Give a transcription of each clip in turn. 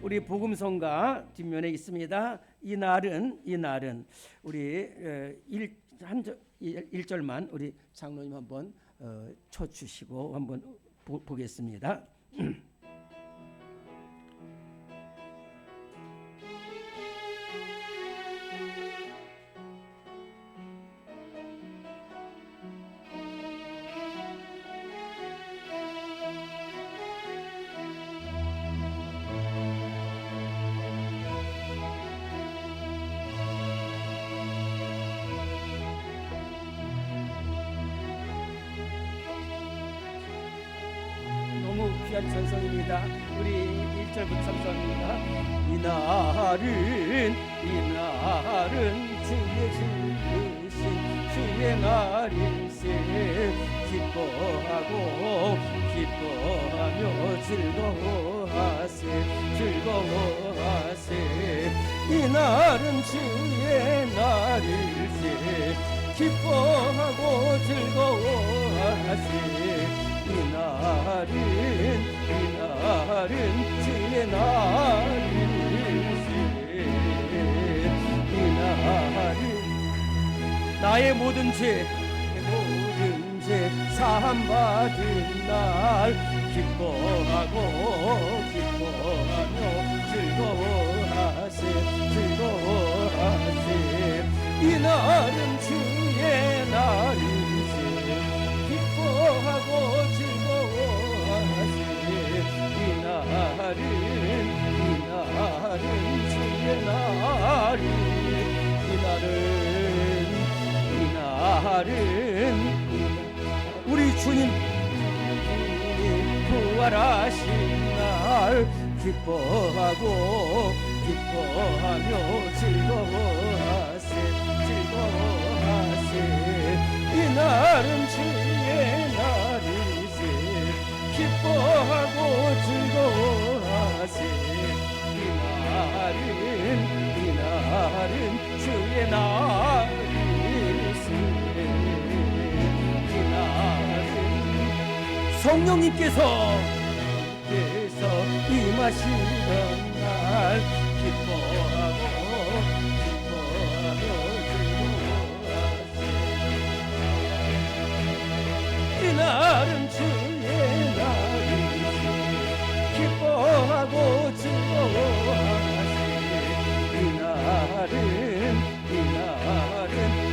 우리 복음성가 뒷면에 있습니다. 이날은 우리 1절만 우리 장로님 한번 쳐주시고 한번 보겠습니다. 귀한 찬송입니다. 우리 1절부터 찬송합니다. 이날은 주의 지으신 주의 날일세 기뻐하며 즐거워하세 이날은 주의 날일세 기뻐하고 즐거워하세 이날은 주의 날일세 이날은 나의 모든 죄 사함받은 날 기뻐하며 즐거워하세 이날은 주의 날일세 기뻐하고 즐거워하세 이날은 주의 이날은 우리 주님 부활하신 날 기뻐하며 즐거워하세 이날은 주의 날일세 기뻐하고 즐거워하세 이날은 주의 날일세 성령님께서 임하시던 날 기뻐하며 즐거워하세 이날은 주의 날일세 기뻐하고 즐거워하세 이날은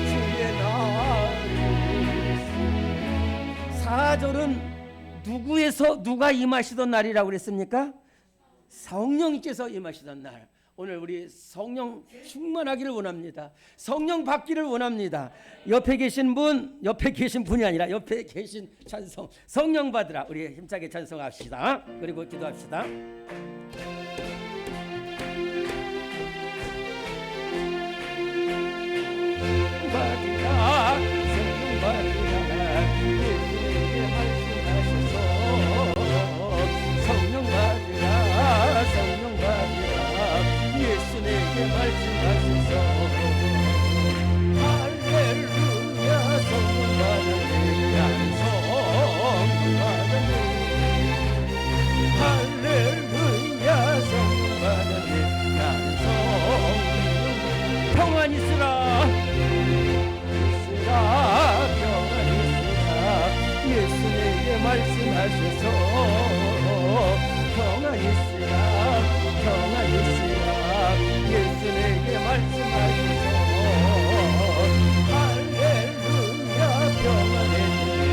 주의 날일세 4절은 누가 임하시던 날이라고 그랬습니까? 성령님께서 임하시던 날. 오늘 우리 성령 충만하기를 원합니다. 성령 받기를 원합니다. 옆에 계신 분이 아니라 옆에 계신 찬송 성령 받으라. 우리 힘차게 찬송합시다. 그리고 기도합시다. 받으라 성령 받으라 예수님께 말씀하셔서 성령 받으라 예수 내게 말씀하셔서 할렐루야 성령 받으니 나는 성령 받으니 할렐루야 성령 받으니 나는 성령 평안 있으라 예수 내게 말씀하셔서 평안 있으라 예수 내게 말씀하셔서 할렐루야 평안해주네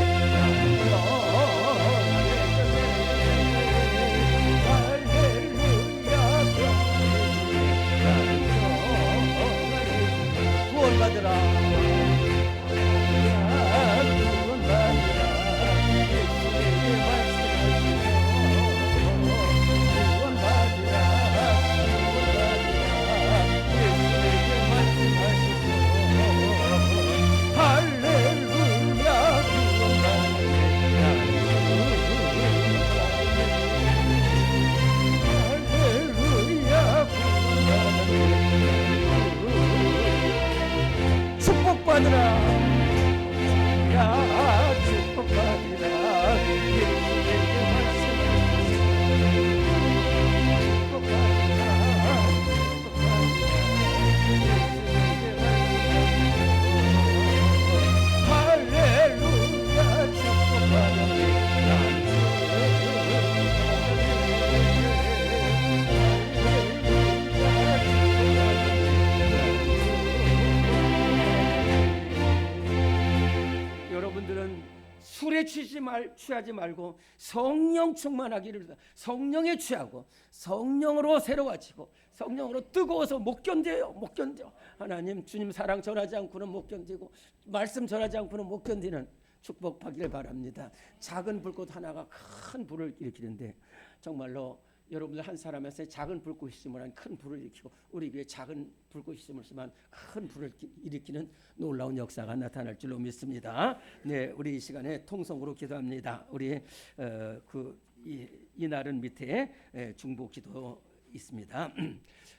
할렐루야 평안해주네 구원받으라 축복받으라 야 축복받으라 예수님께 말씀하소서 축복받으라 육체에 취하지 말고 성령 충만하기를, 성령에 취하고 성령으로 새로워지고 성령으로 뜨거워서 못 견뎌요. 못 견뎌. 하나님 주님 사랑 전하지 않고는 못 견디고 말씀 전하지 않고는 못 견디는 축복받기를 바랍니다. 작은 불꽃 하나가 큰 불을 일으키는데 정말로 여러분들 한 사람에서 작은 불꽃이 있으면 큰 불을 일으키고 우리 교회 작은 불꽃이 있으면 큰 불을 일으키는 놀라운 역사가 나타날 줄로 믿습니다. 네, 우리 이 시간에 통성으로 기도합니다. 우리 이 날은 밑에 중보 기도 있습니다.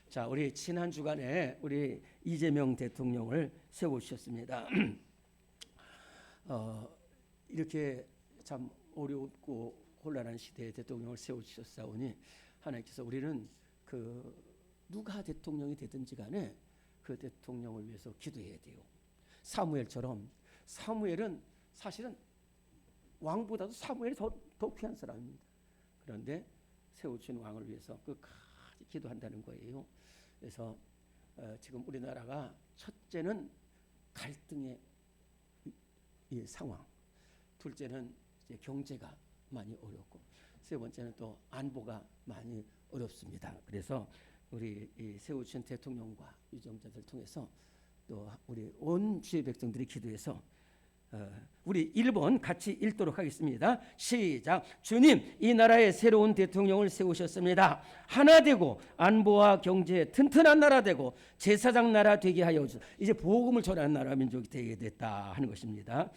자, 우리 지난 주간에 우리 이재명 대통령을 세우셨습니다. 이렇게 참 어렵고 곤란한 시대에 대통령을 세우셨사오니 하나님께서 우리는 누가 대통령이 되든지 간에 그 대통령을 위해서 기도해야 돼요. 사무엘처럼, 사무엘은 사실은 왕보다도 사무엘이 더 귀한 사람입니다. 그런데 세우신 왕을 위해서 끝까지 기도한다는 거예요. 그래서 지금 우리나라가 첫째는 갈등의 이 상황, 둘째는 이제 경제가 많이 어렵고, 세 번째는 또 안보가 많이 어렵습니다. 그래서 우리 이 세우신 대통령과 유정자들 통해서 또 우리 온 주의 백성들이 기도해서 우리 1번 같이 읽도록 하겠습니다. 시작. 주님, 이 나라에 새로운 대통령을 세우셨습니다. 하나 되고 안보와 경제에 튼튼한 나라 되고 제사장 나라 되게 하여 주소서. 이제 복음을 전하는 나라 민족이 되게 됐다 하는 것입니다.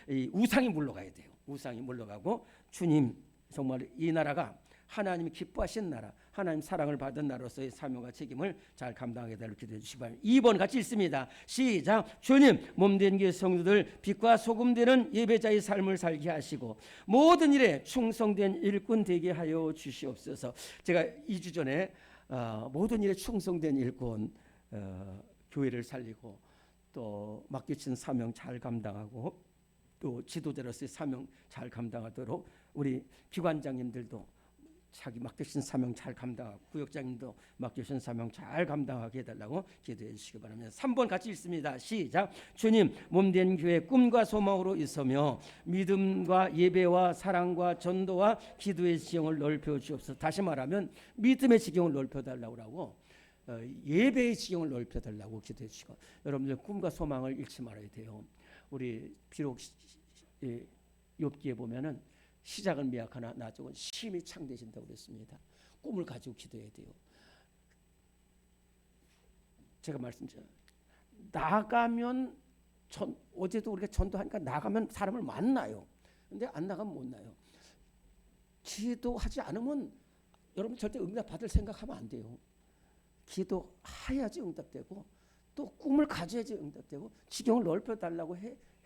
이 우상이 물러가야 돼요. 우상이 물러가고 주님, 정말 이 나라가 하나님이 기뻐하신 나라, 하나님 사랑을 받은 나라로서의 사명과 책임을 잘 감당하게 되도록 기도해 주시기 바랍니다. 2번 같이 읽습니다. 시작. 주님, 몸된 교회 성도들 빛과 소금 되는 예배자의 삶을 살게 하시고 모든 일에 충성된 일꾼 되게 하여 주시옵소서. 제가 2주 전에 모든 일에 충성된 일꾼, 교회를 살리고 또 맡겨진 사명 잘 감당하고 또 지도자로서의 사명 잘 감당하도록 우리 기관장님들도 자기 맡겨진 사명 잘 감당하고 구역장님도 맡겨진 사명 잘 감당하게 해달라고 기도해 주시기 바랍니다. 3번 같이 읽습니다. 시작. 주님, 몸된 교회 꿈과 소망으로 있으며 믿음과 예배와 사랑과 전도와 기도의 지경을 넓혀 주옵소서. 다시 말하면 믿음의 지경을 넓혀 달라고 예배의 지경을 넓혀 달라고 기도해 주시고, 여러분들 꿈과 소망을 잃지 말아야 돼요. 우리 비록 욥기에 보면은 시작은 미약하나 나중은 심히 창대해진다고 그랬습니다. 꿈을 가지고 기도해야 돼요. 제가 말씀드려요. 나가면 어제도 우리가 전도하니까 나가면 사람을 만나요. 근데 안 나가면 못 나요. 기도하지 않으면 여러분 절대 응답 받을 생각하면 안 돼요. 기도해야지 응답되고 또 꿈을 가져야지 응답되고 지경을 넓혀달라고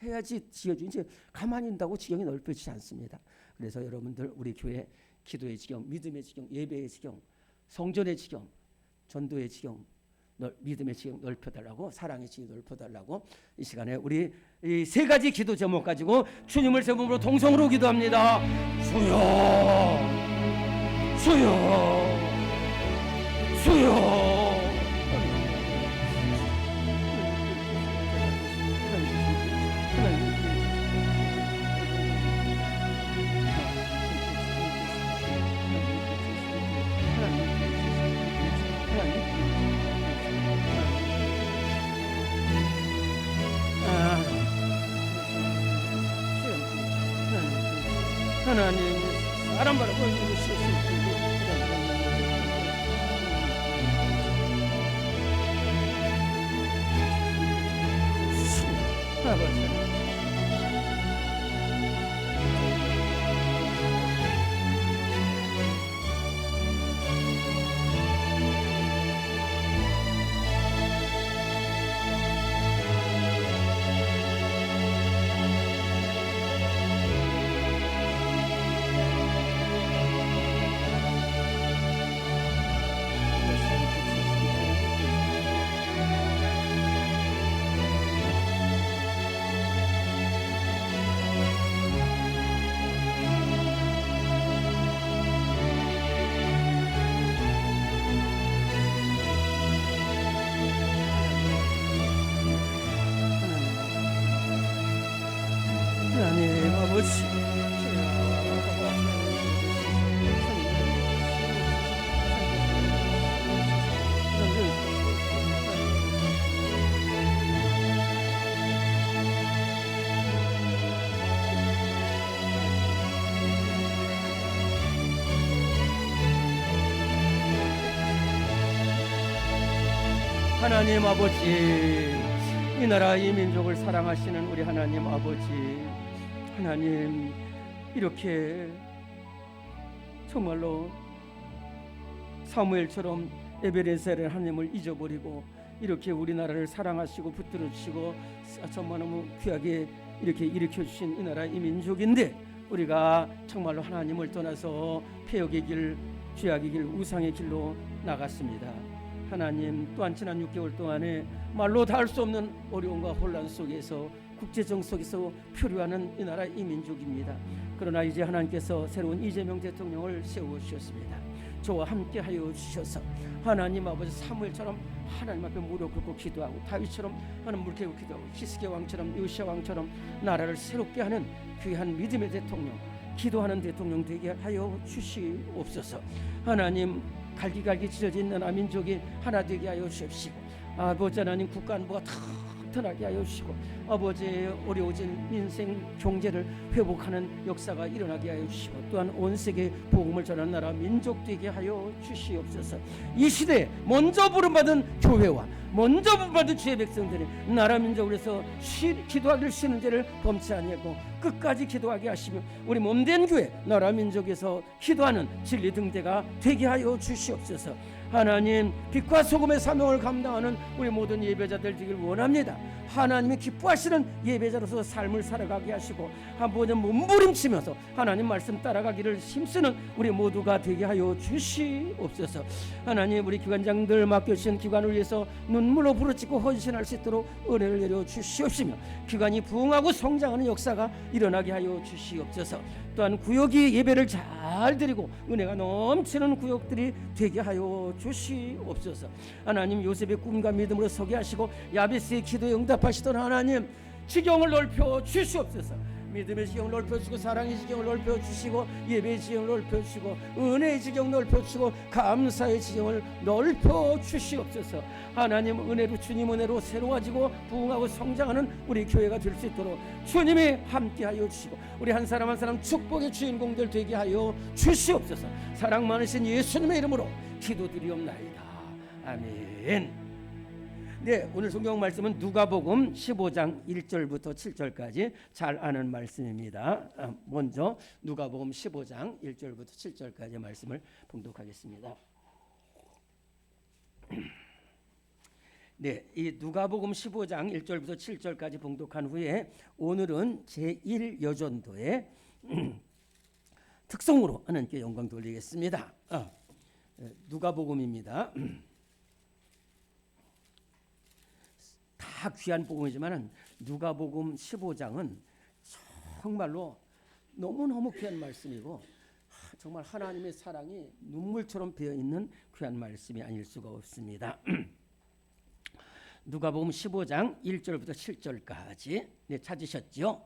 해야지 지어주지, 가만히 있다고 지경이 넓혀지지 않습니다. 그래서 여러분들 우리 교회 기도의 지경, 믿음의 지경, 예배의 지경, 성전의 지경, 전도의 지경, 믿음의 지경 넓혀달라고, 사랑의 지경 넓혀달라고 이 시간에 우리 이 세 가지 기도 제목 가지고 주님을 세 몸으로 동성으로 기도합니다. 주여, 주여, 주여. 하나님, 사람 바라고 하나님 하나님 아버지, 이 나라 이 민족을 사랑하시는 우리 하나님 아버지, 하나님 이렇게 정말로 사무엘처럼 에베네셀의 하나님을 잊어버리고 이렇게 우리나라를 사랑하시고 붙들어 주시고 정말 너무 귀하게 이렇게 일으켜 주신 이 나라 이 민족인데, 우리가 정말로 하나님을 떠나서 폐역의 길, 죄악의 길, 우상의 길로 나갔습니다. 하나님, 또한 지난 6개월 동안에 말로 다 할 수 없는 어려움과 혼란 속에서, 국제정 속에서 표류하는 이 나라 이 민족입니다. 그러나 이제 하나님께서 새로운 이재명 대통령을 세우셨습니다. 저와 함께 하여 주셔서 하나님 아버지, 사무엘처럼 하나님 앞에 무릎 꿇고 기도하고, 다윗처럼 하나님 무릎 꿇고 기도하고, 히스기야 왕처럼, 요시야 왕처럼 나라를 새롭게 하는 귀한 믿음의 대통령, 기도하는 대통령 되게 하여 주시옵소서. 하나님, 갈기갈기 찢어진 나라 민족이 하나 되게 하여 주십시고, 아버지 하나님, 국가 안보가 튼튼하게 하여 주시고, 아버지의 어려워진 인생 경제를 회복하는 역사가 일어나게 하여 주시고, 또한 온 세계 복음을 전하는 나라 민족 되게 하여 주시옵소서. 이 시대에 먼저 부름받은 교회와 먼저 부름받은 주의 백성들이 나라 민족으로서 기도하기를 쉬는 죄를 범치 아니하고 끝까지 기도하게 하시며, 우리 몸된 교회 나라 민족에서 기도하는 진리 등대가 되게 하여 주시옵소서. 하나님, 빛과 소금의 사명을 감당하는 우리 모든 예배자들 되길 원합니다. 하나님이 기뻐하시는 예배자로서 삶을 살아가게 하시고, 한번 몸부림치면서 하나님 말씀 따라가기를 힘쓰는 우리 모두가 되게 하여 주시옵소서. 하나님, 우리 기관장들 맡겨주신 기관을 위해서 눈물로 부르짖고 헌신할 수 있도록 은혜를 내려 주시옵시며, 기관이 부흥하고 성장하는 역사가 일어나게 하여 주시옵소서. 또한 구역이 예배를 잘 드리고 은혜가 넘치는 구역들이 되게 하여 주시옵소서. 하나님, 요셉의 꿈과 믿음으로 서게 하시고 야베스의 기도에 응답하시던 하나님, 지경을 넓혀 주시옵소서. 믿음의 지경을 넓혀주시고, 사랑의 지경을 넓혀주시고, 예배의 지경을 넓혀주시고, 은혜의 지경을 넓혀주시고, 감사의 지경을 넓혀주시옵소서. 하나님, 은혜로, 주님 은혜로 새로워지고 부흥하고 성장하는 우리 교회가 될 수 있도록 주님이 함께하여 주시고, 우리 한 사람 한 사람 축복의 주인공들 되게 하여 주시옵소서. 사랑 많으신 예수님의 이름으로 기도드리옵나이다. 아멘. 네, 오늘 성경 말씀은 누가복음 15장 1절부터 7절까지 잘 아는 말씀입니다. 먼저 누가복음 15장 1절부터 7절까지 말씀을 봉독하겠습니다. 네, 이 누가복음 15장 1절부터 7절까지 봉독한 후에 오늘은 제1여전도의 특성으로 하나님께 영광 돌리겠습니다. 누가복음입니다. 다 귀한 복음이지만 누가복음 15장은 정말로 너무너무 귀한 말씀이고, 정말 하나님의 사랑이 눈물처럼 배어있는 귀한 말씀이 아닐 수가 없습니다. 누가복음 15장 1절부터 7절까지 찾으셨죠?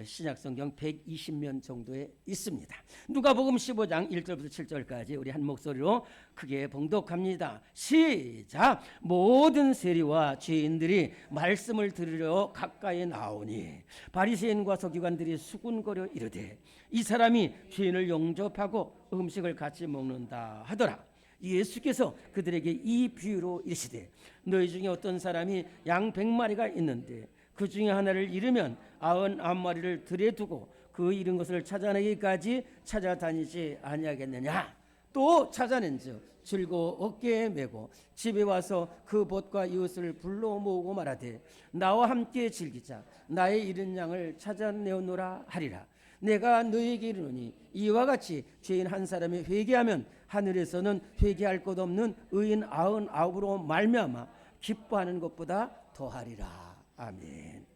신약성경 120면 정도에 있습니다. 누가복음 15장 1절부터 7절까지 우리 한 목소리로 크게 봉독합니다. 시작. 모든 세리와 죄인들이 말씀을 들으려 가까이 나오니 바리새인과 서기관들이 수군거려 이르되, 이 사람이 죄인을 영접하고 음식을 같이 먹는다 하더라. 예수께서 그들에게 이 비유로 이르시되, 너희 중에 어떤 사람이 양 100마리가 있는데 그 중에 하나를 잃으면 99마리를 들에 두고 그 잃은 것을 찾아내기까지 찾아다니지 아니하겠느냐. 또 찾아낸즉 들고 어깨에 메고 집에 와서 그 벗과 이웃을 불러 모으고 말하되, 나와 함께 즐기자. 나의 잃은 양을 찾아내오노라 하리라. 내가 너희에게 이르노니 이와 같이 죄인 한 사람이 회개하면 하늘에서는 회개할 것 없는 의인 99으로 말미암아 기뻐하는 것보다 더하리라. 아멘.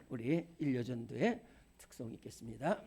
우리 일여전도의 특성이 있겠습니다.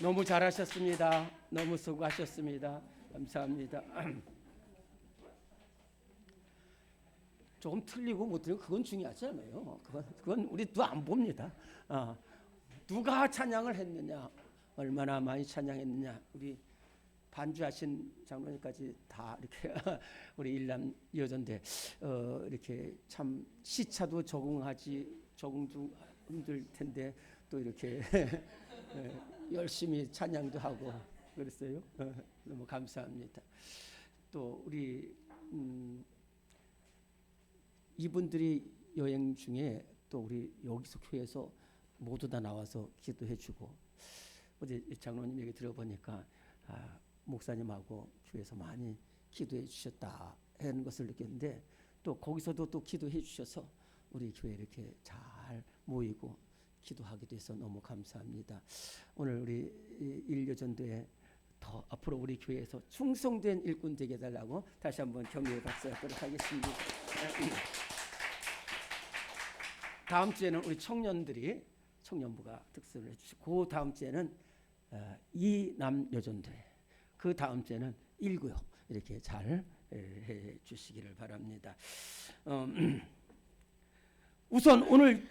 너무 잘하셨습니다. 너무 수고하셨습니다. 감사합니다. 조금 틀리고 못 틀리고 그건 중요하지 않아요. 그건 우리도 안 봅니다. 누가 찬양을 했느냐, 얼마나 많이 찬양했느냐, 우리 반주하신 장로님까지 다 이렇게 우리 일남 여전대 이렇게 참 시차도 적응도 힘들 텐데 또 이렇게 열심히 찬양도 하고 그랬어요. 너무 감사합니다. 또 우리 이분들이 여행 중에 또 우리 여기서 교회에서 모두 다 나와서 기도해주고 어제 장로님 얘기 들어보니까 목사님하고 교회에서 많이 기도해 주셨다 하는 것을 느꼈는데 또 거기서도 또 기도해 주셔서 우리 교회 이렇게 잘 모이고 기도하게 돼서 너무 감사합니다. 오늘 우리 일여전도에 더 앞으로 우리 교회에서 충성된 일꾼 되게 해달라고 다시 한번 격려의 박수 하도록 하겠습니다. 다음 주에는 우리 청년부가 특선을 해주시고 그 다음 주에는 이남여전도회, 그 다음 주에는 1구역 이렇게 잘 해주시기를 바랍니다. 우선 오늘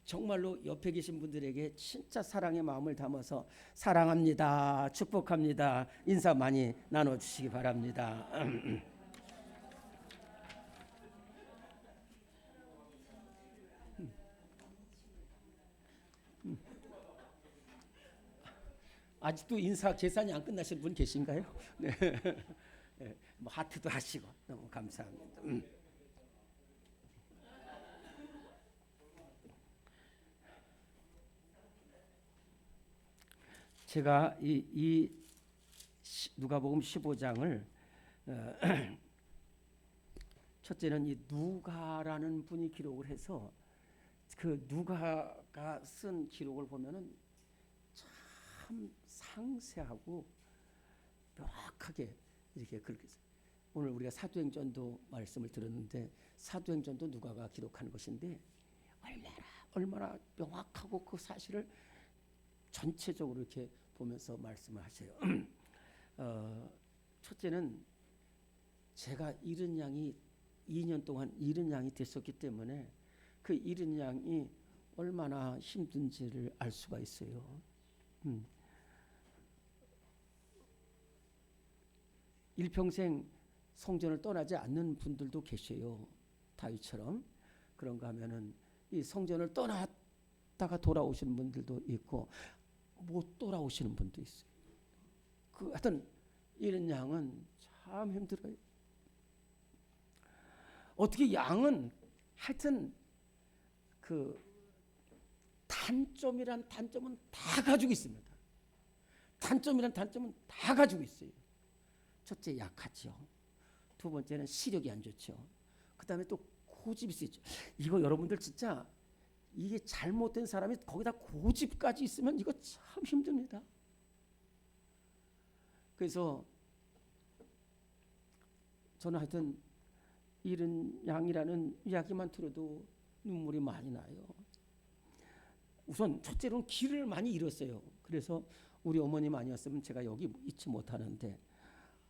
정말로 옆에 계신 분들에게 진짜 사랑의 마음을 담아서 사랑합니다, 축복합니다 인사 많이 나눠주시기 바랍니다. 아직도 인사 계산이 안 끝나신 분 계신가요? 네. 네. 뭐 하트도 하시고 너무 감사합니다. 제가 이 누가복음 15장을 첫째는 이 누가라는 분이 기록을 해서 그 누가가 쓴 기록을 보면은 참 상세하고 명확하게 이렇게 그렇게 오늘 우리가 사도행전도 말씀을 들었는데 사도행전도 누가가 기록한 것인데 얼마나 명확하고 그 사실을 전체적으로 이렇게 보면서 말씀을 하세요. 첫째는 제가 잃은 양이 2년 동안 잃은 양이 됐었기 때문에 그 잃은 양이 얼마나 힘든지를 알 수가 있어요. 일평생 성전을 떠나지 않는 분들도 계셔요. 다윗처럼. 그런가 하면은 이 성전을 떠났다가 돌아오시는 분들도 있고 못 돌아오시는 분도 있어요. 하여튼 이런 양은 참 힘들어요. 어떻게 양은 하여튼 그 단점이란 단점은 다 가지고 있습니다. 단점이란 단점은 다 가지고 있어요. 첫째 약하죠. 두 번째는 시력이 안 좋죠. 그 다음에 또 고집이 있죠. 이거 여러분들 진짜 이게 잘못된 사람이 거기다 고집까지 있으면 이거 참 힘듭니다. 그래서 저는 하여튼 잃은 양이라는 이야기만 들어도 눈물이 많이 나요. 우선 첫째로는 길을 많이 잃었어요. 그래서 우리 어머님 아니었으면 제가 여기 있지 못하는데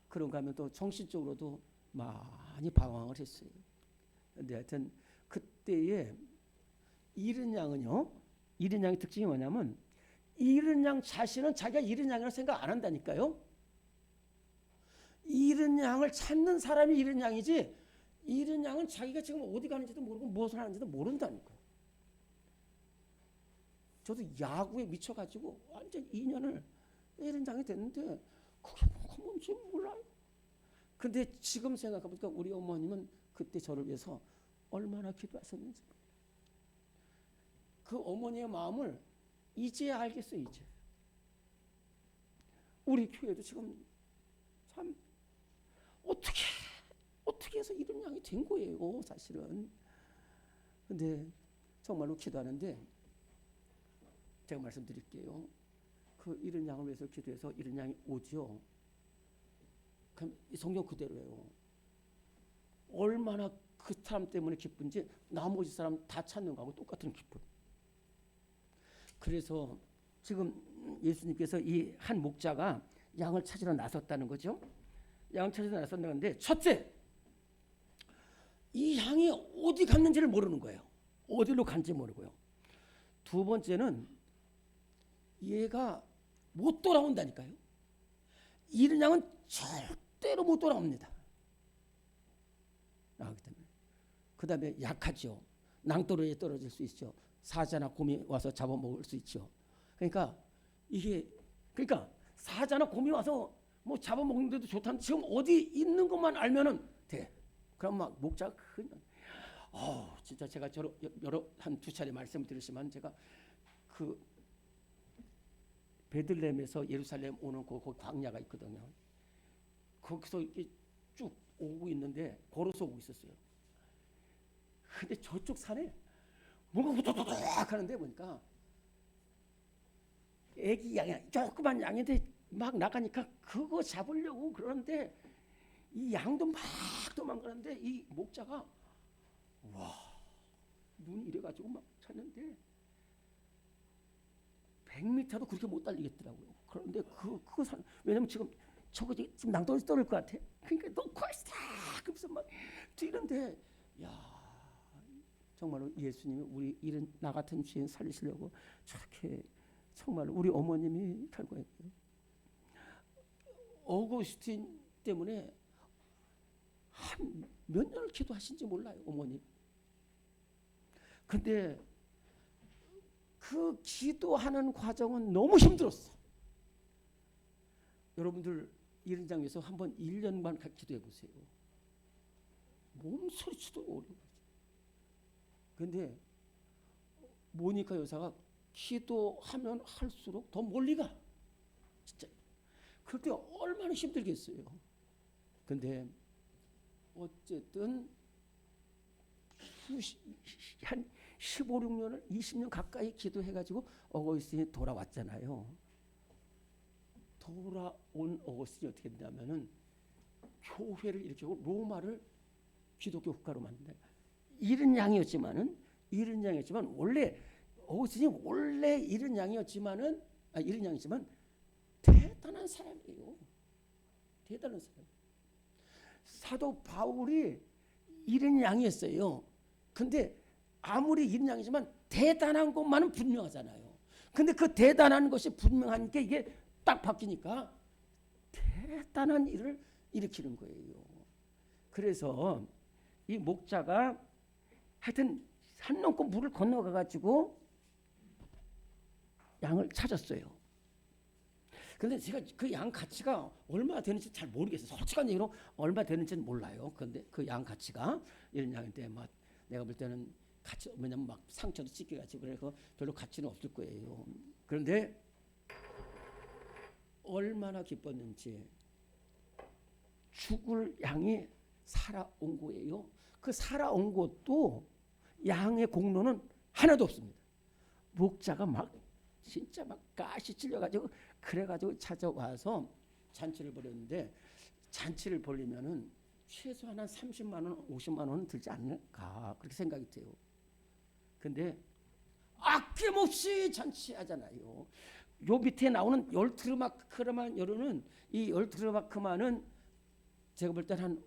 그런가 하면 또 정신적으로도 많이 방황을 했어요. 근데 하여튼 그때의 잃은 양은요. 잃은 양의 특징이 뭐냐면 잃은 양 자신은 자기가 잃은 양이라고 생각 안 한다니까요. 잃은 양을 찾는 사람이 잃은 양이지 잃은 양은 자기가 지금 어디 가는지도 모르고 무엇을 하는지도 모른다니까요. 저도 야구에 미쳐가지고 완전 2년을 잃은 양이 됐는데 그게 뭐가 뭔지 몰라요. 근데 지금 생각해보니까 우리 어머님은 그때 저를 위해서 얼마나 기도하셨는지 그 어머니의 마음을 이제야 알겠어요. 이제 우리 교회도 지금 참 어떻게 해서 이런 양이 된 거예요 사실은. 근데 정말로 기도하는데 제가 말씀드릴게요. 그 이런 양을 위해서 기도해서 이런 양이 오죠. 그럼 성경 그대로예요. 얼마나 그 사람 때문에 기쁜지 나머지 사람 다 찾는 거하고 똑같은 기쁨. 그래서 지금 예수님께서 이 한 목자가 양을 찾으러 나섰다는 거죠. 양을 찾으러 나섰는데 첫째, 이 양이 어디 갔는지를 모르는 거예요. 어디로 간지 모르고요. 두 번째는 얘가 못 돌아온다니까요. 잃은 양은 절대로 못 돌아옵니다. 그 다음에 약하죠. 낭떠러지에 떨어질 수 있죠. 사자나 곰이 와서 잡아먹을 수 있죠. 그러니까 사자나 곰이 와서 뭐 잡아먹는데도 좋다는 지금 어디 있는 것만 알면은 돼. 그럼 막 목자가 그냥 진짜 제가 여러 한 두 차례 말씀 드렸지만 제가 그 베들레헴에서 예루살렘 오는 그 광야가 있거든요. 거기서 이렇게 쭉 오고 있는데 걸어서 오고 있었어요. 근데 저쪽 산에 뭔가 후다닥 하는데 보니까 애기 양이 조그만 양인데 막 나가니까 그거 잡으려고 그러는데 이 양도 막 도망가는데 이 목자가 눈이 이래가지고 막 찾는데 100m도 그렇게 못 달리겠더라고요. 그런데 그거 왜냐면 지금 저거 지금 낭떠러지 떨어질 것 같아. 그러니까 놓고 있어. 그래서 막 뛰는데 정말로 예수님이 우리 이런 나 같은 죄인 살리시려고 저렇게 정말 우리 어머님이 결국에 어거스틴 때문에 한 몇 년을 기도하신지 몰라요, 어머님. 근데 그 기도하는 과정은 너무 힘들었어. 여러분들 이런 장에서 한번 1년만 기도해 보세요. 몸소리치도 어려워요. 근데 모니카 여사가 기도하면 할수록 더 멀리 가. 진짜. 그럴 때 얼마나 힘들겠어요. 근데 어쨌든 한 15, 16년을 20년 가까이 기도해가지고 어거스틴이 돌아왔잖아요. 돌아온 어거스틴이 어떻게 됐냐면은 교회를 일으키고 로마를 기독교 국가로 만든다. 이런 양이었지만 원래 스님 원래 이런 양이었지만 대단한 사람이에요. 대단한 사람. 사도 바울이 이런 양이었어요. 근데 아무리 이런 양이지만 대단한 것만은 분명하잖아요. 근데 그 대단한 것이 분명한 게 이게 딱 바뀌니까 대단한 일을 일으키는 거예요. 그래서 이 목자가 하여튼 산 넘고 물을 건너가 가지고 양을 찾았어요. 근데 제가 그 양 가치가 얼마나 되는지 잘 모르겠어요. 솔직한 얘기로 얼마 되는지는 몰라요. 근데 그 양 가치가 이런 양인데 막 내가 볼 때는 가치, 왜냐면 막 상처도 찢겨가지고 그래서 별로 가치는 없을 거예요. 그런데 얼마나 기뻤는지 죽을 양이 살아온 거예요. 그 살아온 것도 양의 공로는 하나도 없습니다. 목자가 막 진짜 막 가시 찔려가지고 그래가지고 찾아와서 잔치를 벌였는데 잔치를 벌리면은 최소한 한 30만 원, 50만 원은 들지 않을까 그렇게 생각이 돼요. 근데 아낌없이 잔치하잖아요. 요 밑에 나오는 열트르마크만 여론은 이 열트르마크만은 제가 볼 때는 한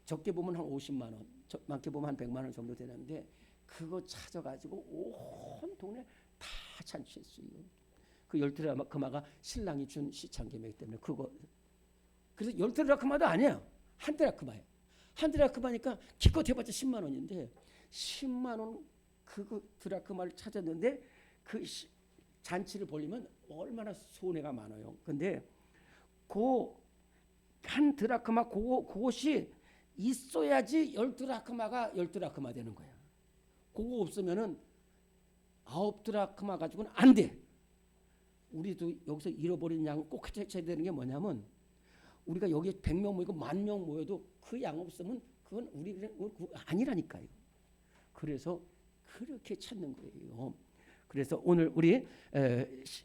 적게 보면 한 50만 원, 많게 보면 한 100만 원 정도 되는데 그거 찾아가지고 온 동네 다 잔치했어요. 그 열트르마크마가 신랑이 준 시창금이기 때문에 그거 그래서 열트르마크마도 아니에요. 한 드라크마예요. 한 드라크마니까 기껏 해봤자 10만 원인데 10만 원 그 드라크마를 찾았는데 그 잔치를 벌리면 얼마나 손해가 많아요. 근데 그 한 드라크마 그것이 있어야지 10드라크마가 10드라크마 되는 거야. 그거 없으면은 9드라크마 가지고는 안 돼. 우리도 여기서 잃어버린 양 꼭 찾아야 되는 게 뭐냐면 우리가 여기 100명 모이고 10,000명 모여도 그 양 없으면 그건 우리는 아니라니까요. 그래서 그렇게 찾는 거예요. 그래서 오늘 우리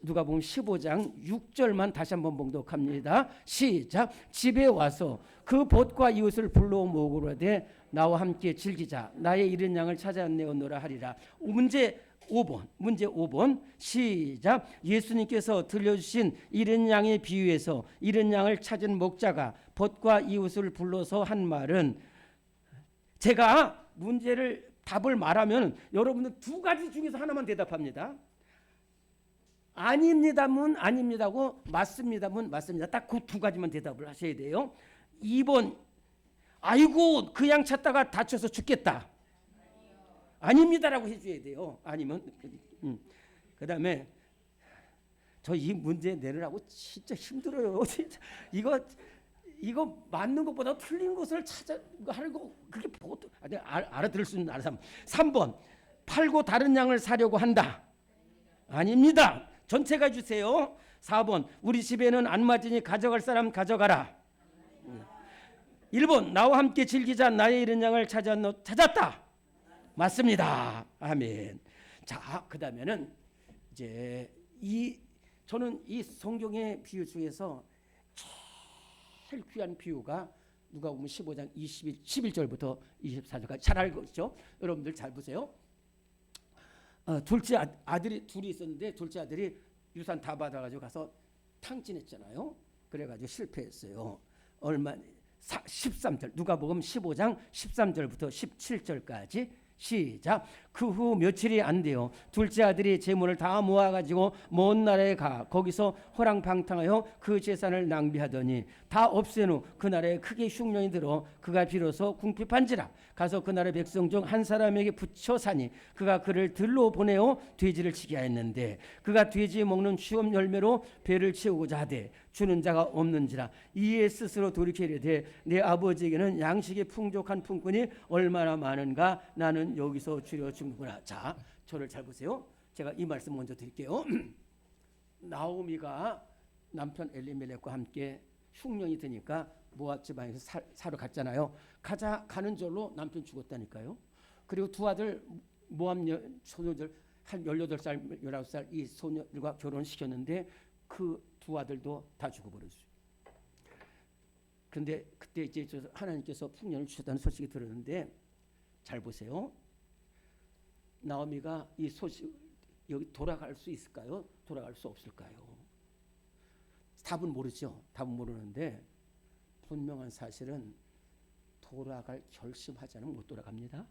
누가복음 15장 6절만 다시 한번 봉독합니다. 시작. 집에 와서 그 벗과 이웃을 불러 모으되 나와 함께 즐기자. 나의 잃은 양을 찾아내었노라 하리라. 문제 5번 시작. 예수님께서 들려주신 잃은 양의 비유에서 잃은 양을 찾은 목자가 벗과 이웃을 불러서 한 말은 제가 문제를 답을 말하면 여러분들 두 가지 중에서 하나만 대답합니다. 아닙니다면 아닙니다고 맞습니다면 맞습니다. 딱 그 두 가지만 대답을 하셔야 돼요. 2번 아이고 그 양 찾다가 다쳐서 죽겠다. 아닙니다라고 해줘야 돼요. 아니면 그다음에 저 이 문제 내느라고 진짜 힘들어요. 진짜 이거 맞는 것보다 틀린 것을 하고 그게 보통 알아들을 수 있는 사람. 3번 팔고 다른 양을 사려고 한다. 아닙니다. 전체가 주세요. 4번 우리 집에는 안 맞으니 가져갈 사람 가져가라. 1번 나와 함께 즐기자. 나의 잃은 양을 찾았다. 맞습니다. 아멘. 자, 그다음에는 이제 저는 이 성경의 비유 중에서 제일 귀한 비유가 누가복음 15장 11절부터 24절까지 잘 알고 있죠? 여러분들 잘 보세요. 둘째 아들이 둘이 있었는데 둘째 아들이 유산 다 받아가지고 가서 탕진했잖아요. 그래가지고 실패했어요. 13절 누가복음 15장 13절부터 17절까지 시작. 그 후 며칠이 안 돼요. 둘째 아들이 재물을 다 모아가지고 먼 나라에 가 거기서 호랑방탕하여 그 재산을 낭비하더니 다 없앤 후 그 나라에 크게 흉년이 들어 그가 비로소 궁핍한지라 가서 그 나라 백성 중 한 사람에게 붙여 사니 그가 그를 들로 보내어 돼지를 치게 하였는데 그가 돼지 먹는 추업 열매로 배를 채우고자 하되 주는 자가 없는지라 이에 스스로 돌이켜 이르되 내 아버지에게는 양식이 풍족한 품꾼이 얼마나 많은가 나는 여기서 주려 죽는구나. 자, 저를 잘 보세요. 제가 이 말씀 먼저 드릴게요. 나오미가 남편 엘리멜렉과 함께 흉년이 드니까 모압 지방에서 사러 갔잖아요. 가는 절로 남편 죽었다니까요. 그리고 두 아들 모압 소녀들 한 18살, 19살 이 소녀들과 결혼시켰는데 그 두 아들도 다 죽어버렸어요. 그런데 그때 이제 하나님께서 풍년을 주셨다는 소식이 들었는데 잘 보세요. 나오미가 이 소식 여기 돌아갈 수 있을까요? 돌아갈 수 없을까요? 답은 모르죠. 답은 모르는데 분명한 사실은 돌아갈 결심하지 않으면 못 돌아갑니다.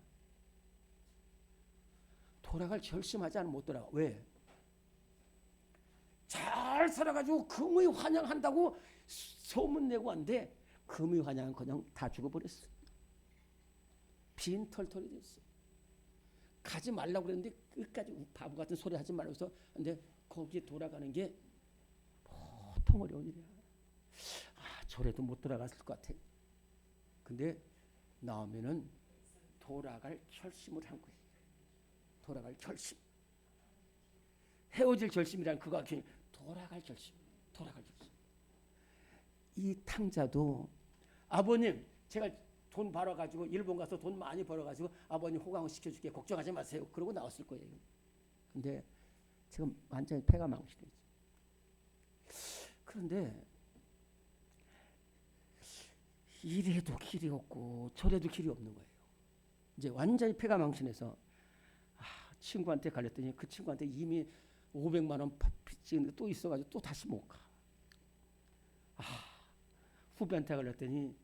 돌아갈 결심하지 않으면 못 돌아가. 왜? 잘 살아가지고 금의 환영한다고 소문내고 왔는데 금의 환영은 그냥 다 죽어버렸어. 빈털털이 됐어. 가지 말라고 그랬는데 끝까지 바보 같은 소리 하지 말라고 해서 근데 거기에 돌아가는 게 보통 어려운 일이야. 저래도 못 돌아갔을 것 같아. 근데 나오면은 돌아갈 결심을 한 거예요. 돌아갈 결심. 헤어질 결심이란 그거 돌아갈 결심. 돌아갈 결심. 이 탕자도 아버님 제가 돈 벌어가지고 일본 가서 돈 많이 벌어가지고 아버님 호강을 시켜줄게 걱정하지 마세요. 그러고 나왔을 거예요. 근데 지금 완전히 폐가 망신되지. 그런데 이래도 길이 없고 저래도 길이 없는 거예요. 이제 완전히 폐가 망신해서 친구한테 갈렸더니 그 친구한테 이미 500만 원 빚지는데 또 있어가지고 또 다시 못 가. 후배한테 갈렸더니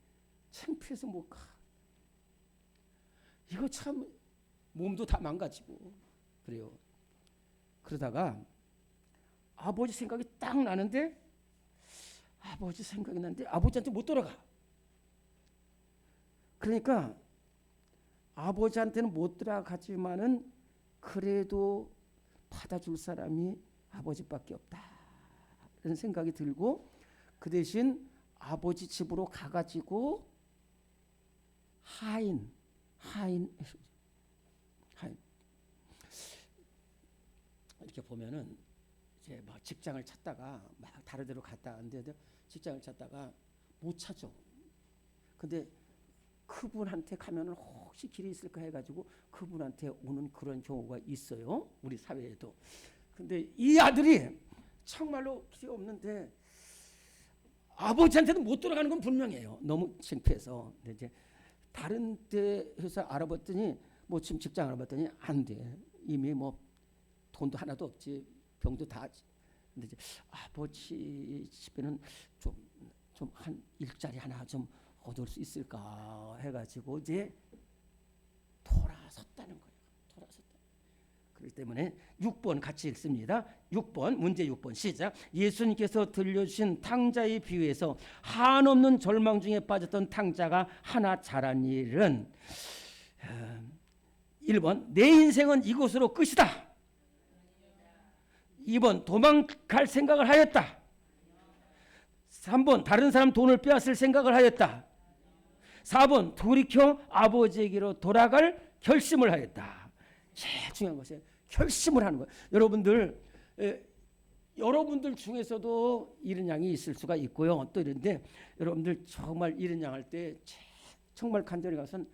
창피해서 못 가. 이거 참 몸도 다 망가지고 그래요. 그러다가 아버지 생각이 딱 나는데 아버지 생각이 나는데 아버지한테 못 돌아가. 그러니까 아버지한테는 못 돌아가지만은 그래도 받아줄 사람이 아버지밖에 없다. 그런 생각이 들고 그 대신 아버지 집으로 가가지고 하인 이렇게 보면은 이제 막 직장을 찾다가 막 다른 데로 갔다 왔는데 직장을 찾다가 못 찾아. 근데 그분한테 가면은 혹시 길이 있을까 해가지고 그분한테 오는 그런 경우가 있어요. 우리 사회에도. 근데 이 아들이 정말로 길이 없는데 아버지한테도 못 돌아가는 건 분명해요. 너무 창피해서. 근데 이제 다른 데에서 알아봤더니 뭐 지금 직장 알아봤더니 안 돼. 이미 뭐 돈도 하나도 없지. 병도 다. 근데 이제 아버지 집에는 좀 한 일자리 하나 좀 얻을 수 있을까 해가지고 이제 돌아섰다는 거예요. 돌아섰다. 그렇기 때문에 6번 같이 읽습니다. 6번 문제 6번 시작. 예수님께서 들려주신 탕자의 비유에서 한없는 절망 중에 빠졌던 탕자가 하나 잘한 일은 1번 내 인생은 이곳으로 끝이다. 2번 도망갈 생각을 하였다. 3번 다른 사람 돈을 빼앗을 생각을 하였다. 4번 돌이켜 아버지에게로 돌아갈 결심을 하였다. 제일 중요한 것은 결심을 하는 거예요. 여러분들 중에서도 이런 양이 있을 수가 있고요. 또 이런데 여러분들 정말 이런 양 할 때 정말 간절히 가서는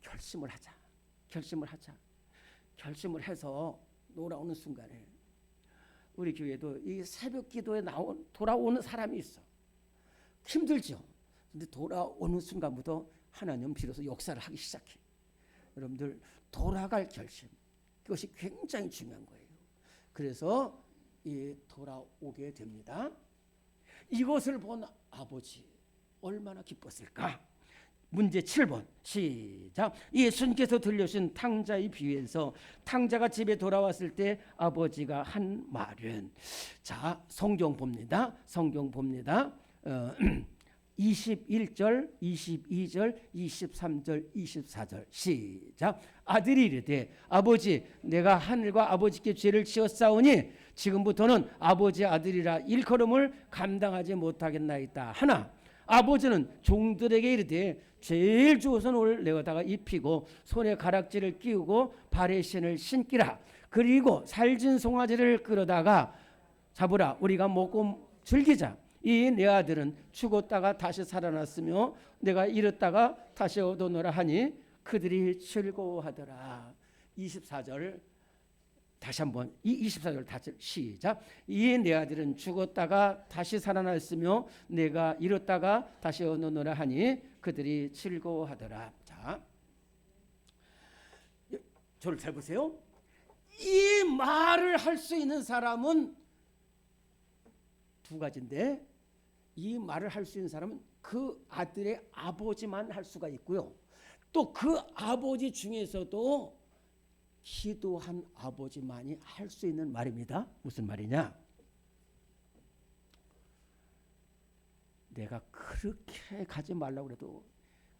결심을 하자. 결심을 해서 돌아오는 순간에 우리 교회도 이 새벽 기도에 돌아오는 사람이 있어. 힘들죠. 근데 돌아오는 순간부터 하나님은 비로소 역사를 하기 시작해. 여러분들 돌아갈 결심. 그것이 굉장히 중요한 거예요. 그래서 돌아오게 됩니다. 이것을 본 아버지 얼마나 기뻤을까? 문제 7번 시작. 예수님께서 들려주신 탕자의 비유에서 탕자가 집에 돌아왔을 때 아버지가 한 말은 자 성경 봅니다. 21절, 22절, 23절, 24절 시작. 아들이 이르되 아버지 내가 하늘과 아버지께 죄를 지었사오니 지금부터는 아버지의 아들이라 일컬음을 감당하지 못하겠나이다 하나 아버지는 종들에게 이르되 제일 좋은 옷을 내어다가 입히고 손에 가락지를 끼우고 발에 신을 신기라. 그리고 살진 송아지를 끌어다가 잡으라. 우리가 먹고 즐기자. 이 내 아들은 죽었다가 다시 살아났으며 내가 잃었다가 다시 얻어노라 하니 그들이 즐거워하더라. 24절 다시 한번 이 24절 다시 시작. 이 내 아들은 죽었다가 다시 살아났으며 내가 잃었다가 다시 얻노라 하니 그들이 즐거워하더라. 자, 저를 잘 보세요. 이 말을 할 수 있는 사람은 두 가지인데, 이 말을 할 수 있는 사람은 그 아들의 아버지만 할 수가 있고요. 또 그 아버지 중에서도 기도한 아버지만이 할 수 있는 말입니다. 무슨 말이냐? 내가 그렇게 가지 말라고 그래도,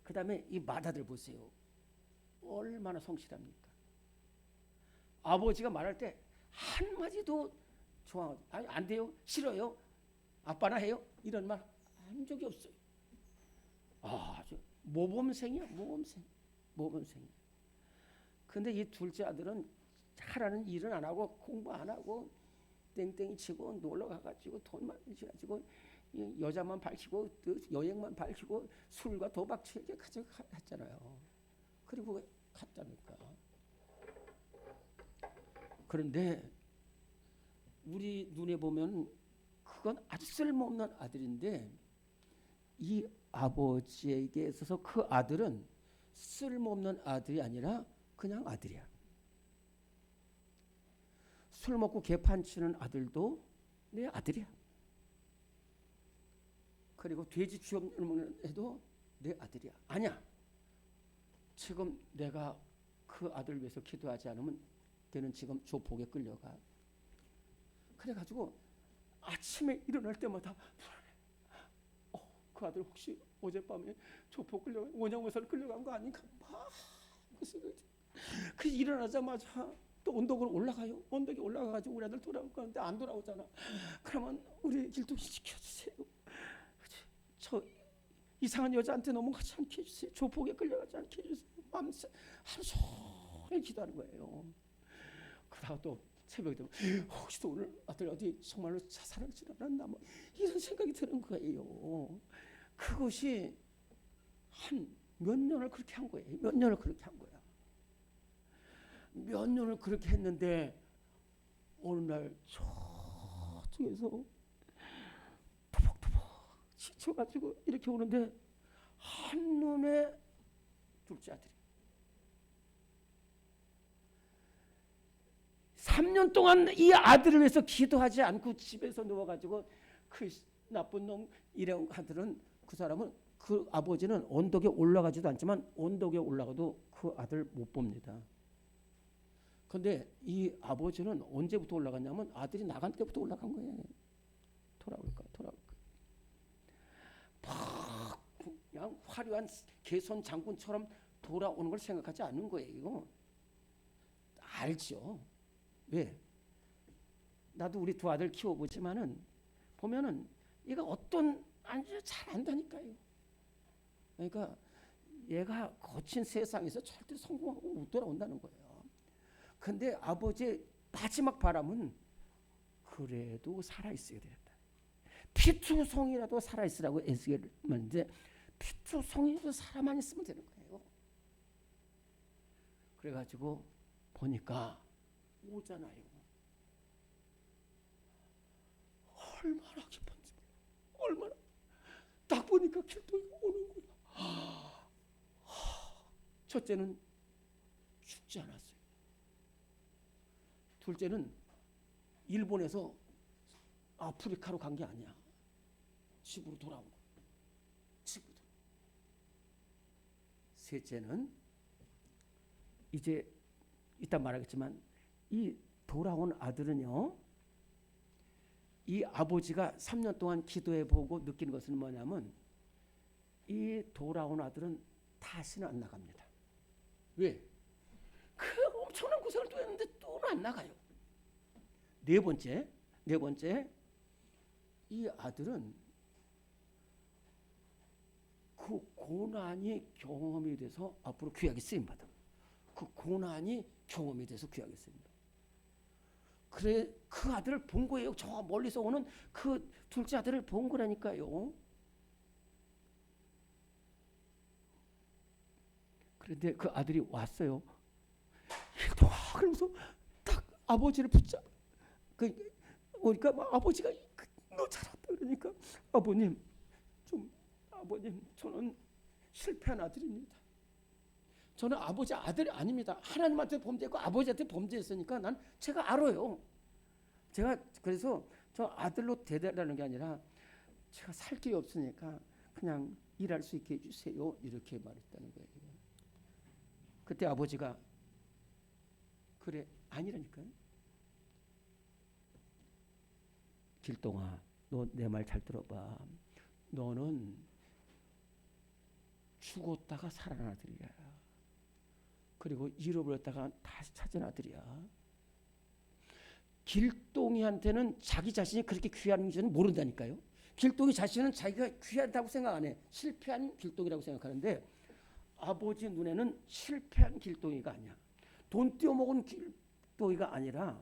그 다음에 이 맏아들 보세요. 얼마나 성실합니까? 아버지가 말할 때 한마디도 좋아하지, 아니 안 돼요, 싫어요, 아빠나 해요, 이런 말 한 적이 없어요. 모범생이야, 모범생이야. 근데 이 둘째 아들은 하라는 일은 안 하고 공부 안 하고 땡땡이 치고 놀러 가가지고 돈만 가지고 여자만 밝히고 여행만 밝히고 술과 도박 취하게 가져갔잖아요. 그리고 갔다니까. 그런데 우리 눈에 보면 그건 아주 쓸모없는 아들인데, 이 아버지에게 있어서 그 아들은 쓸모없는 아들이 아니라 그냥 아들이야. 술 먹고 개판 치는 아들도 내 아들이야. 그리고 돼지 취업을 해도 내 아들이야. 아니야, 지금 내가 그 아들을 위해서 기도하지 않으면 걔는 지금 조폭에 끌려가. 그래가지고 아침에 일어날 때마다 불안해. 그 아들 혹시 어젯밤에 조폭 끌려가, 원양어선 끌려간 거 아닌가? 그 일어나자마자 또 언덕으로 올라가요. 언덕에 올라가가지고 우리 아들 돌아올 건데 안 돌아오잖아. 그러면 우리 길동이 지켜주세요. 저 이상한 여자한테 넘어가지 않게 해주세요. 조폭에 끌려가지 않게 해주세요. 밤새 하루 종일 기도하는 거예요. 그러다가 또 새벽에 되면 혹시 또 오늘 아들 어디 정말로 자살할지 않았나, 뭐 이런 생각이 드는 거예요. 그것이 한 몇 년을 그렇게 한 거예요. 몇 년을 그렇게 한 거야. 몇 년을 그렇게 했는데 어느 날 저쪽에서 터벅터벅 지쳐가지고 이렇게 오는데 한눈에 둘째 아들이 3년 동안 이 아들을 위해서 기도하지 않고 집에서 누워가지고 그 나쁜 놈 이런 아들은, 그 사람은, 그 아버지는 언덕에 올라가지도 않지만 언덕에 올라가도 그 아들 못 봅니다. 근데 이 아버지는 언제부터 올라갔냐면 아들이 나간 때부터 올라간 거예요. 돌아올까. 막 그냥 화려한 개선 장군처럼 돌아오는 걸 생각하지 않는 거예요. 알죠? 왜? 나도 우리 두 아들 키워보지만은 보면은 얘가 어떤 아주 잘 안다니까요. 그러니까 얘가 거친 세상에서 절대 성공하고 못 돌아온다는 거예요. 근데 아버지의 마지막 바람은 그래도 살아있어야 되겠다. 피투성이라도 살아있으라고 애쓰게 했는데 피투성이라도 살아만 있으면 되는 거예요. 그래가지고 보니까 오잖아요. 얼마나 기쁜지, 얼마나. 딱 보니까 길동이가 오는 거야. 첫째는 죽지 않았어요. 둘째는 일본에서 아프리카로 간 게 아니야. 집으로 돌아온 거야. 집으로. 셋째는 이제 이따 말하겠지만 이 돌아온 아들은요, 이 아버지가 3년 동안 기도해보고 느끼는 것은 뭐냐면 이 돌아온 아들은 다시는 안 나갑니다. 왜? 그 엄청난 고생을 또 했는데 또 안 나가요. 네 번째, 이 아들은 그 고난이 경험이 돼서 앞으로 귀하게 쓰임받아. 그 고난이 경험이 돼서 귀하게 쓰임받아. 그래, 그 아들을 본 거예요. 저 멀리서 오는 그 둘째 아들을 본 거라니까요. 그런데 그 아들이 왔어요. 그러면서 딱 아버지를 붙잡. 그러니까 아버지가 너 잘한다 그러니까 아버님 저는 실패한 아들입니다. 저는 아버지 아들이 아닙니다. 하나님한테 범죄했고 아버지한테 범죄했으니까 제가 알아요. 제가 그래서 저 아들로 대대라는 게 아니라 제가 살 길이 없으니까 그냥 일할 수 있게 해주세요. 이렇게 말했다는 거예요. 그때 아버지가 그래 아니라니까요. 길동아, 너 내 말 잘 들어봐. 너는 죽었다가 살아난 아들이야. 그리고 잃어버렸다가 다시 찾은 아들이야. 길동이한테는 자기 자신이 그렇게 귀한지는 모른다니까요. 길동이 자신은 자기가 귀하다고 생각 안 해. 실패한 길동이라고 생각하는데 아버지 눈에는 실패한 길동이가 아니야. 돈 떼어먹은 길동이가 아니라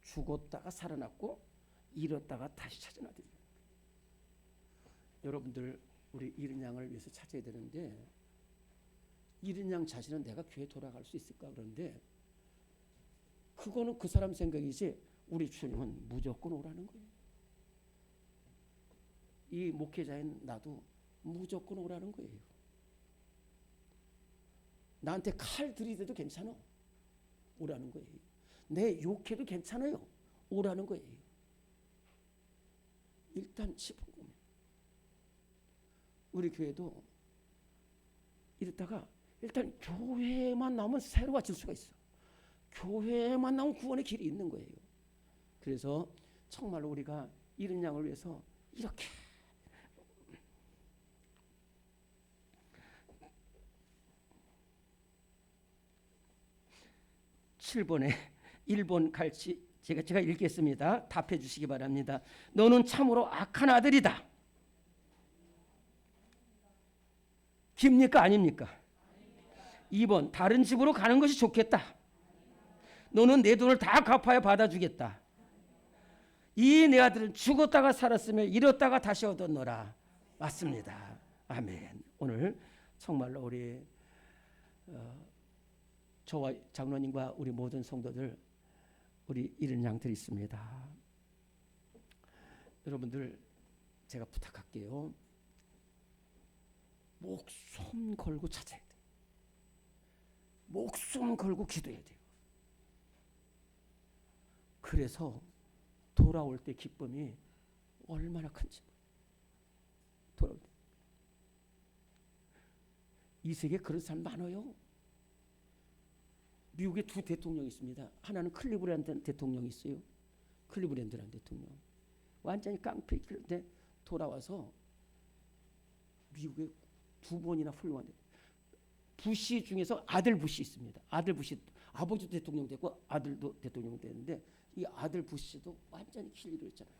죽었다가 살아났고 잃었다가 다시 찾은 아들이야. 여러분들 우리 잃은 양을 위해서 찾아야 되는데 잃은 양 자신은 내가 교회 돌아갈 수 있을까 그런데 그거는 그 사람 생각이지 우리 주님은 무조건 오라는 거예요. 이 목회자인 나도 무조건 오라는 거예요. 나한테 칼 들이대도 괜찮아. 오라는 거예요. 내 욕해도 괜찮아요. 오라는 거예요. 일단 지붕 우리 교회도 이랬다가 일단 교회만 나오면 새로워질 수가 있어. 교회만 나오면 구원의 길이 있는 거예요. 그래서 정말로 우리가 잃은 양을 위해서 이렇게 7번에 1번 갈치 제가 읽겠습니다. 답해 주시기 바랍니다. 너는 참으로 악한 아들이다. 깁니까 아닙니까? 2번 다른 집으로 가는 것이 좋겠다. 너는 내 돈을 다 갚아야 받아주겠다. 이 내 아들은 죽었다가 살았으며 잃었다가 다시 얻었노라. 맞습니다. 아멘. 오늘 정말로 우리 저와 장로님과 우리 모든 성도들 우리 잃은 양들이 있습니다. 여러분들 제가 부탁할게요. 목숨 걸고 찾아야 돼요. 목숨 걸고 기도해야 돼요. 그래서 돌아올 때 기쁨이 얼마나 큰지. 돌아올 때. 이 세계에 그런 사람 많아요. 미국에 두 대통령이 있습니다. 하나는 클리브랜드 대통령이 있어요. 클리브랜드라는 대통령. 완전히 깡패인데 돌아와서 미국에 두 번이나 훌륭한 부시 중에서 아들 부시 있습니다. 아들 부시 아버지도 대통령 됐고 아들도 대통령 됐는데 이 아들 부시도 완전히 킬리를 했잖아요.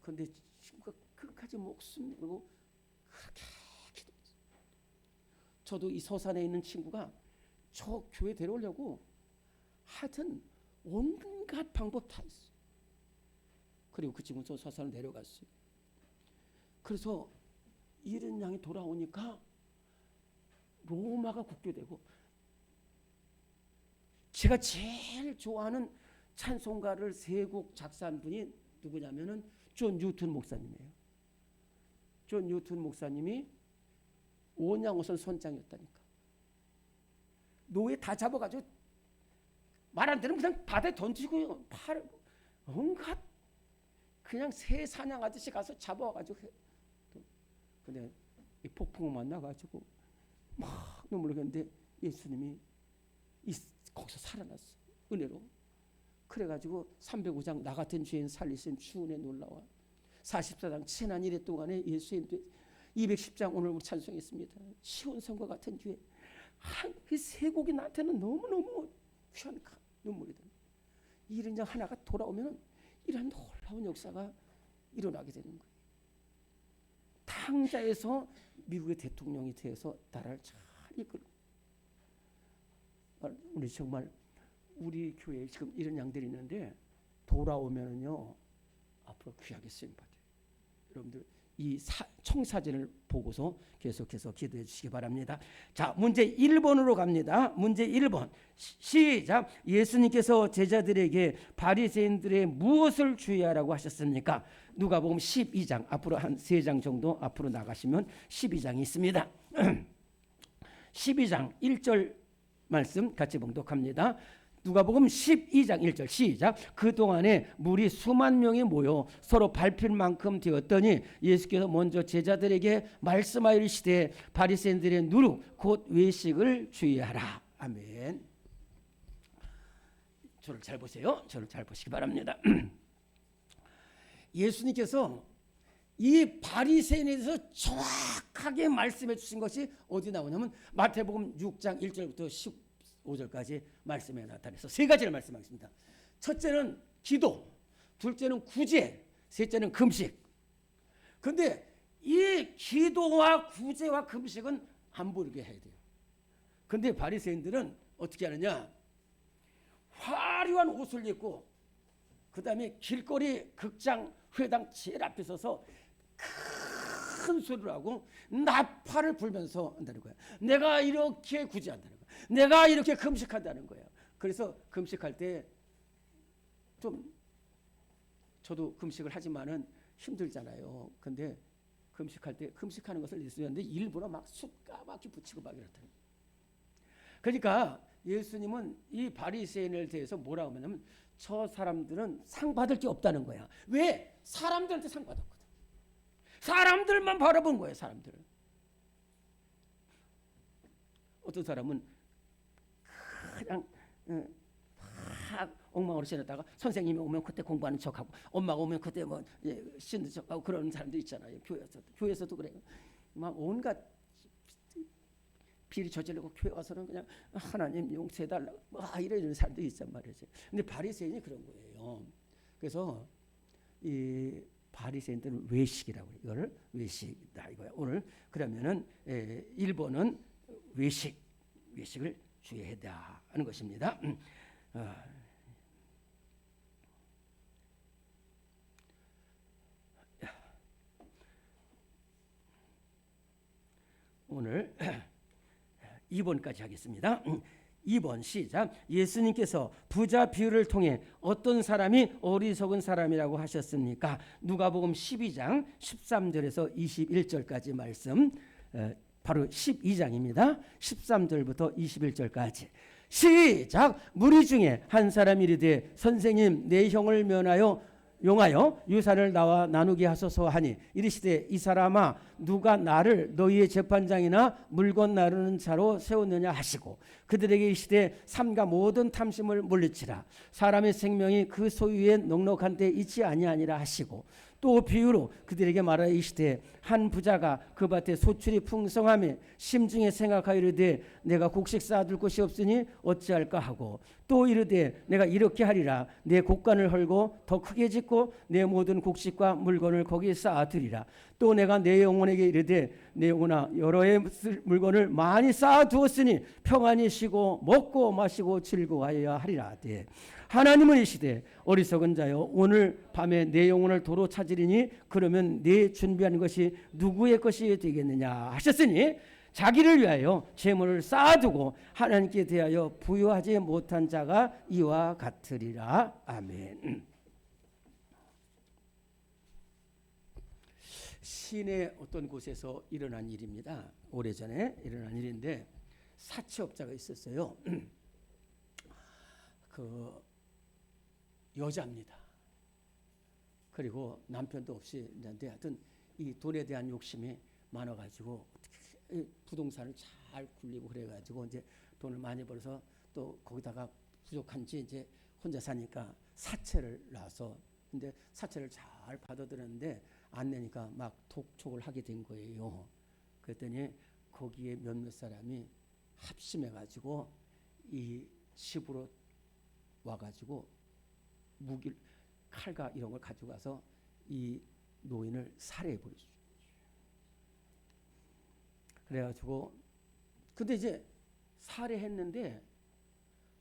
그런데 친구가 끝까지 목숨 내고 그렇게 기도했어요. 저도 이 서산에 있는 친구가 저 교회 데려오려고 하여튼 온갖 방법 다 있어요. 그리고 그 친구는 서산을 내려갔어요. 그래서 잃은 양이 돌아오니까 로마가 국교되고 제가 제일 좋아하는 찬송가를 세 곡 작사한 분이 누구냐면은 존 뉴턴 목사님이에요. 존 뉴턴 목사님이 원양어선 선장이었다니까. 노예 다 잡아가지고 말 안 되는 그냥 바다에 던지고요. 온갖 그냥 새 사냥하듯이 가서 잡아와가지고 근데 이 폭풍을 만나가지고 막 눈물 흘렸는데 예수님이 거기서 살아났어. 은혜로. 그래가지고 305장 나 같은 죄인 살리신 주 은혜 놀라와 44장 지난 일해 동안에 예수의 210장 오늘 우리 찬송했습니다. 시온 성과 같은 교회 그 세 곡이 나한테는 너무너무 귀한 눈물이 듭니다. 이런 장 하나가 돌아오면 이런 놀라운 역사가 일어나게 되는 거예요. 탕자에서 미국의 대통령이 되어서 나라를 잘 이끌고 우리 정말 우리 교회에 지금 이런 양들이 있는데 돌아오면은요 앞으로 귀하게 쓰임 받아요. 여러분들 이 청사진을 보고서 계속해서 기도해 주시기 바랍니다. 자, 문제 1번으로 갑니다. 문제 1번. 시작. 예수님께서 제자들에게 바리새인들의 무엇을 주의하라고 하셨습니까? 누가복음 12장, 앞으로 한 3장 정도 앞으로 나가시면 12장이 있습니다. 12장 1절 말씀 같이 봉독합니다. 누가복음 12장 1절 시작. 그동안에 물이 수만 명이 모여 서로 밟힐 만큼 되었더니 예수께서 먼저 제자들에게 말씀하여 이르시되 바리새인들의 누룩 곧 외식을 주의하라. 아멘. 저를 잘 보세요. 저를 잘 보시기 바랍니다. 예수님께서 이 바리새인에 대해서 정확하게 말씀해 주신 것이 어디 나오냐면 마태복음 6장 1절부터 15절까지 말씀에 나타내서 세 가지를 말씀하겠습니다. 첫째는 기도, 둘째는 구제, 셋째는 금식. 그런데 이 기도와 구제와 금식은 안 보이게 해야 돼요. 그런데 바리새인들은 어떻게 하느냐? 화려한 옷을 입고 그 다음에 길거리 극장 회당 제일 앞에 서서 큰 소리를 하고 나팔을 불면서 한다는 거야. 내가 이렇게 구제한다는 거야. 내가 이렇게 금식한다는 거예요. 그래서 금식할 때 좀 저도 금식을 하지만은 힘들잖아요. 근데 금식할 때 금식하는 것을 예수님한테 일부러 막 숟가락이 붙이고 막 이렇다. 그러니까 예수님은 이 바리새인을 대해서 뭐라고 하냐면 저 사람들은 상 받을 게 없다는 거야. 왜? 사람들한테 상 받았거든. 사람들만 바라본 거예요. 사람들. 어떤 사람은 그냥 막 엉망으로 지냈다가 선생님이 오면 그때 공부하는 척하고 엄마가 오면 그때 뭐 씻는 척하고 그런 사람들 있잖아요. 교회에서도 그래요. 막 온갖 비리 저지르고 교회 와서는 그냥 하나님 용서해달라고 이런 사람들이 있단 말이죠. 근데 바리새인이 그런 거예요. 그래서 이 바리새인들은 외식이라고 해요. 이거를 외식이다 이거야. 오늘 그러면은 1번은 외식을 주의해야 하는 것입니다. 오늘 2번까지 하겠습니다. 2번 시작. 예수님께서 부자 비유를 통해 어떤 사람이 어리석은 사람이라고 하셨습니까? 누가복음 12장 13절에서 21절까지 말씀, 바로 12장입니다. 13절부터 21절까지 시작. 무리 중에 한 사람이 이르되 선생님 내 형을 용하여 유산을 나와 나누게 하소서 하니 이르시되 이 사람아 누가 나를 너희의 재판장이나 물건 나누는 자로 세웠느냐 하시고 그들에게 이르시되 삼가 모든 탐심을 물리치라. 사람의 생명이 그 소유에 넉넉한 데 있지 아니하니라 하시고 또 비유로 그들에게 말하여 이르시되 한 부자가 그 밭에 소출이 풍성하며 심중에 생각하여 이르되 내가 곡식 쌓아둘 곳이 없으니 어찌할까 하고 또 이르되 내가 이렇게 하리라. 내 곡간을 헐고 더 크게 짓고 내 모든 곡식과 물건을 거기에 쌓아두리라. 또 내가 내 영혼에게 이르되 내 영혼아 여러 해 쓸 물건을 많이 쌓아두었으니 평안히 쉬고 먹고 마시고 즐거워하여야 하리라. 하나님은 이시되 어리석은 자여 오늘 밤에 내 영혼을 도로 찾으리니 그러면 네 준비한 것이 누구의 것이 되겠느냐 하셨으니 자기를 위하여 재물을 쌓아두고 하나님께 대하여 부유하지 못한 자가 이와 같으리라. 아멘. 시내 어떤 곳에서 일어난 일입니다. 오래전에 일어난 일인데 사채업자가 있었어요. 그 여자입니다. 그리고 남편도 없이 있는데 하여튼 이 돈에 대한 욕심이 많아가지고 어떻게 부동산을 잘 굴리고 그래가지고 이제 돈을 많이 벌어서 또 거기다가 부족한지 이제 혼자 사니까 사채를 놔서 근데 사채를 잘 받아들였는데 안 내니까 막 독촉을 하게 된 거예요. 그랬더니 거기에 몇몇 사람이 합심해가지고 이 집으로 와가지고 무기, 칼과 이런 걸 가져가서 이 노인을 살해해 버렸죠. 그래가지고 근데 이제 살해했는데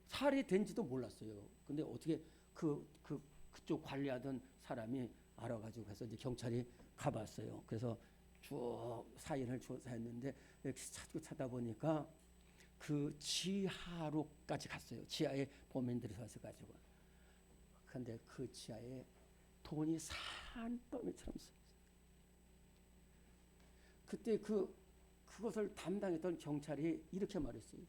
살해된지도 몰랐어요. 근데 어떻게 그쪽 관리하던 사람이 알아가지고 해서 이제 경찰이 가봤어요. 그래서 쭉 사인을 조사했는데 이렇게 찾다 보니까 그 지하로까지 갔어요. 지하에 범인들이 서서 가지고. 근데 그 지하에 돈이 산더미처럼 있어요. 그때 그것을 담당했던 경찰이 이렇게 말했어요.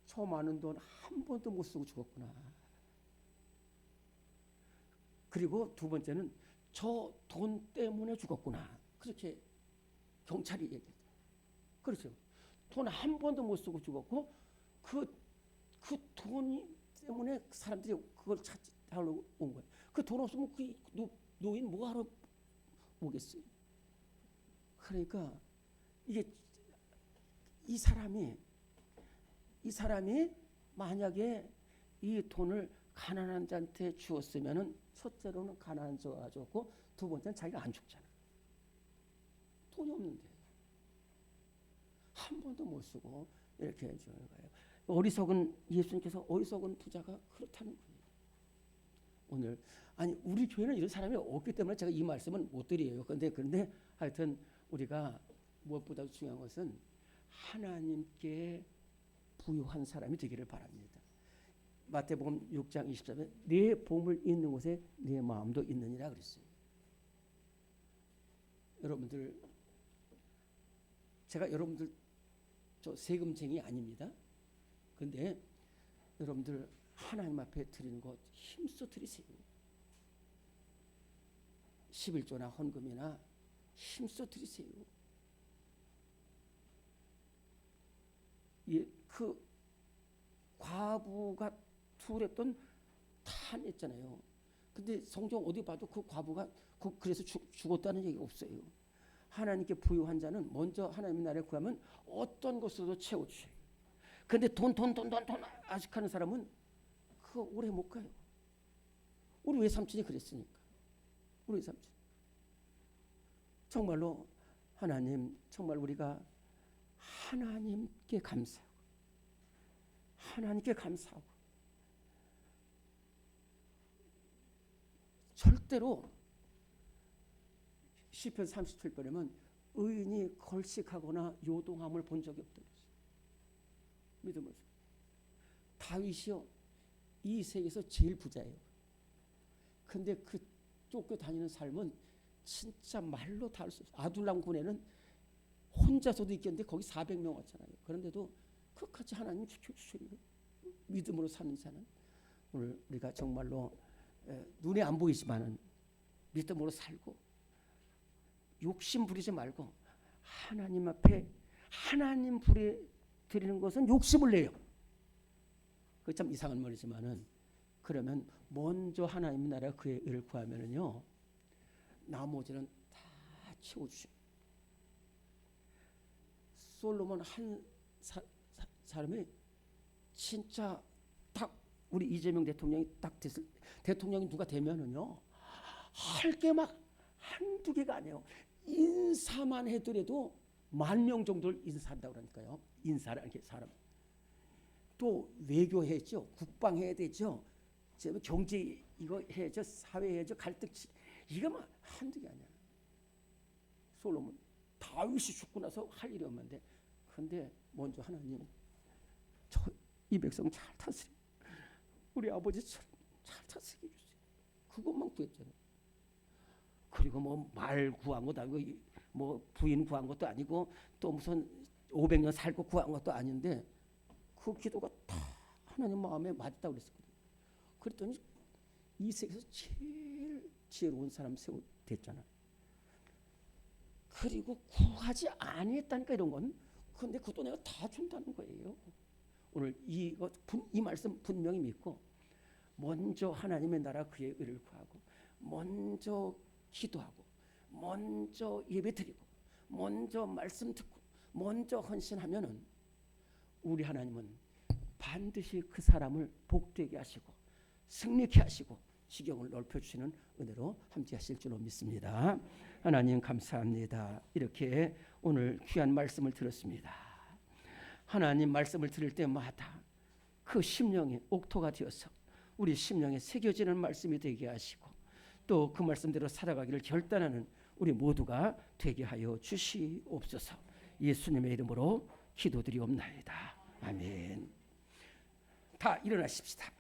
저 많은 돈 한 번도 못 쓰고 죽었구나. 그리고 두 번째는 저 돈 때문에 죽었구나. 그렇게 경찰이 얘기했어요. 그렇죠. 돈 한 번도 못 쓰고 죽었고 그 돈이 때문에 사람들이 그걸 찾으러 온 거예요. 그 돈 없으면 그 노인 뭐하러 오겠어요. 그러니까 이게 이 사람이 만약에 이 돈을 가난한 자한테 주었으면은 첫째로는 가난한 자가 죽었고 두 번째는 자기가 안 죽잖아. 돈이 없는데 한 번도 못 쓰고 이렇게 해주는 거예요. 어리석은 예수님께서 어리석은 부자가 그렇다는 거예요. 오늘 아니 우리 교회는 이런 사람이 없기 때문에 제가 이 말씀은 못 드려요. 그런데 하여튼 우리가 무엇보다도 중요한 것은 하나님께 부유한 사람이 되기를 바랍니다. 마태복음 6장 24절에 내 보물 있는 곳에 내 마음도 있느니라 그랬어요. 여러분들 제가 여러분들 저 세금쟁이 아닙니다. 근데 여러분들 하나님 앞에 드리는 것 힘써 드리세요. 11조나 헌금이나 힘써 드리세요. 그 과부가 투랬던 탄 있잖아요. 근데 성경 어디 봐도 그 과부가 그래서 죽었다는 얘기가 없어요. 하나님께 부유한 자는 먼저 하나님 나라를 구하면 어떤 것으로도 채워주셔요. 근데 돈 아직하는 사람은 그거 오래 못 가요. 우리 외삼촌이 그랬으니까. 우리 외삼촌. 정말로 하나님, 정말 우리가 하나님께 감사하고 하나님께 감사하고 절대로 시편 37편에는 의인이 걸식하거나 요동함을 본 적이 없다. 믿음으로. 다윗이요 이 세계에서 제일 부자예요. 근데 그 쫓겨다니는 삶은 진짜 말로 다 할 수 없어요. 아둘람 군에는 혼자서도 있겠는데 거기 400명 왔잖아요. 그런데도 끝까지 하나님 지켜주시는 믿음으로 사는 자는 오늘 우리가 정말로 눈에 안 보이지만은 믿음으로 살고 욕심 부리지 말고 하나님 앞에 하나님 드리는 것은 욕심을 내요. 그 참 이상한 말이지만은 그러면 먼저 하나님 나라 그의 의를 구하면은요 나머지는 다 채워주셔요. 솔로몬 한 사람이 진짜 딱 우리 이재명 대통령이 딱 대통령이 누가 되면은요 할 게 막 한두 개가 아니에요. 인사만 해더라도 10,000명 정도를 인사한다고 그러니까요. 인사를 이렇게 사람. 또 외교해야죠. 국방해야 되죠. 경제 이거 해야죠. 사회해야죠. 갈등 이거 막 한두 개 아니야. 솔로몬 다윗이 죽고 나서 할 일이 없는데 근데 먼저 하나님 이 백성 잘 다스려 우리 아버지처럼 잘 다스리게 해주세요. 그것만 구했잖아요. 그리고 뭐 말 구한 것도 아니고 뭐 부인 구한 것도 아니고 또 무슨 500년 살고 구한 것도 아닌데 그 기도가 다 하나님 마음에 맞다고 그랬었거든요. 그랬더니 이 세계에서 제일 지혜로운 사람 됐잖아요. 그리고 구하지 아니했다니까 이런 건. 근데 그것도 내가 다 준다는 거예요. 오늘 이 말씀 분명히 믿고 먼저 하나님의 나라 그의 의를 구하고 먼저 기도하고 먼저 예배드리고 먼저 말씀 듣고 먼저 헌신하면은 우리 하나님은 반드시 그 사람을 복되게 하시고 승리케 하시고 지경을 넓혀주시는 은혜로 함께하실 줄로 믿습니다. 하나님 감사합니다. 이렇게 오늘 귀한 말씀을 들었습니다. 하나님 말씀을 들을 때마다 그 심령이 옥토가 되어서 우리 심령에 새겨지는 말씀이 되게 하시고 또 그 말씀대로 살아가기를 결단하는 우리 모두가 되게 하여 주시옵소서. 예수님의 이름으로 기도드리옵나이다. 아멘. 다 일어나십시다.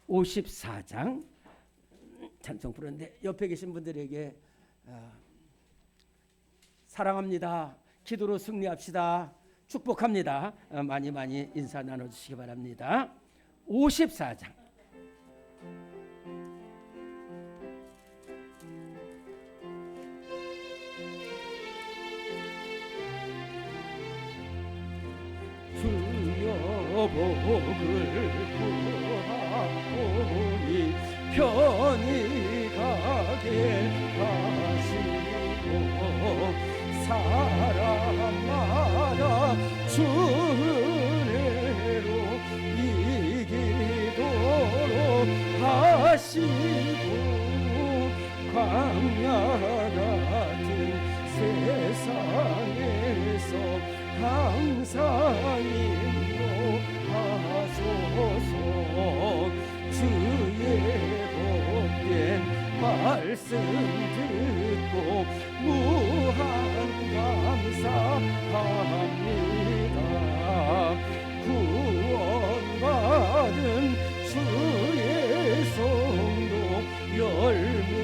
54장 찬송 부르는데 옆에 계신 분들에게 사랑합니다. 기도로 승리합시다. 축복합니다. 많이 많이 인사 나눠주시기 바랍니다. 54장 주여 복을 구하오니 편히 가게 하시고 사람마다 주 은혜로 이기도록 하시고 광야 같은 세상에서 항상 인도하소서. 주의 복된 말씀 듣고 무한 감사합니다. 구원받은 주의 성도 열매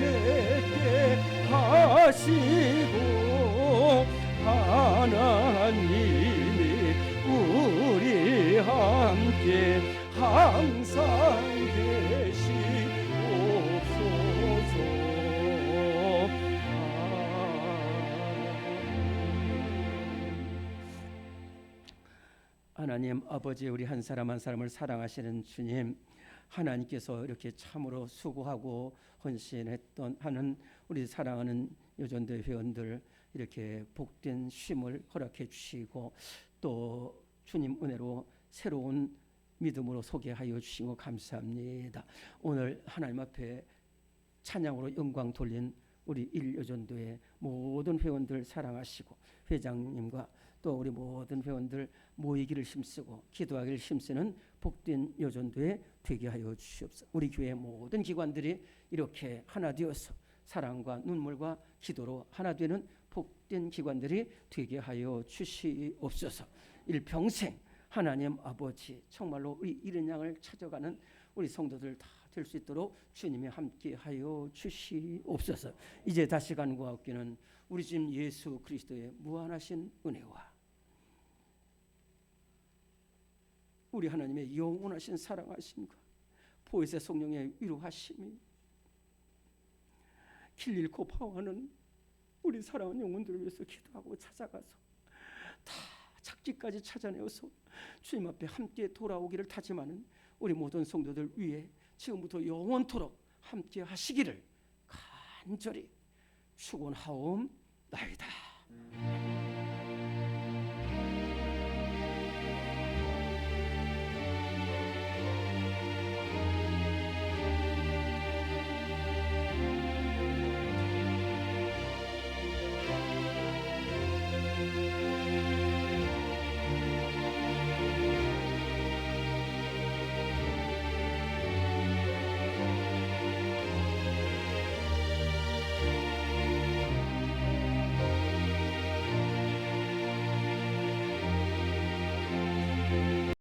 맺게 하시고 하나님이 우리 함께 항상 계시옵소서. 하나님 아버지, 우리 한 사람 한 사람을 사랑하시는 주님, 하나님께서 이렇게 참으로 수고하고 헌신했던 하는 우리 사랑하는 여전대 회원들 이렇게 복된 쉼을 허락해 주시고 또 주님 은혜로 새로운 믿음으로 소개하여 주신 것 감사합니다. 오늘 하나님 앞에 찬양으로 영광 돌린 우리 일여전도의 모든 회원들 사랑하시고 회장님과 또 우리 모든 회원들 모이기를 힘쓰고 기도하기를 힘쓰는 복된 여전도에 되게 하여 주시옵소서. 우리 교회 모든 기관들이 이렇게 하나 되어서 사랑과 눈물과 기도로 하나 되는 복된 기관들이 되게 하여 주시옵소서. 일평생 하나님 아버지 정말로 우리 이른 양을 찾아가는 우리 성도들 다 될 수 있도록 주님이 함께 하여 주시옵소서. 이제 다시 간구와 얻기는 우리 주님 예수 그리스도의 무한하신 은혜와 우리 하나님의 영원하신 사랑하심과 보혜사 성령의 위로하심이 길 잃고 방황하는 우리 사랑하는 영혼들을 위해서 기도하고 찾아가서 다 착지까지 찾아내어서 주님 앞에 함께 돌아오기를 다짐하는 우리 모든 성도들 위해 지금부터 영원토록 함께 하시기를 간절히 축원하옵나이다.